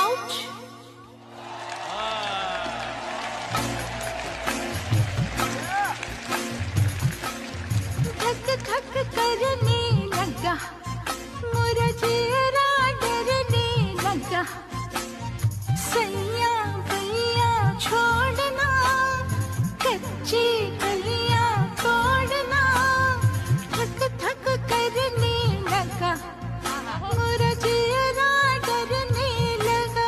Ouch! धक धक करने लगा, मोरा चेहरा डरने लगा। सैया भैया छोड़ना, कच्ची कलियां तोड़ना। धक धक करने लगा, मोरा चेहरा डरने लगा।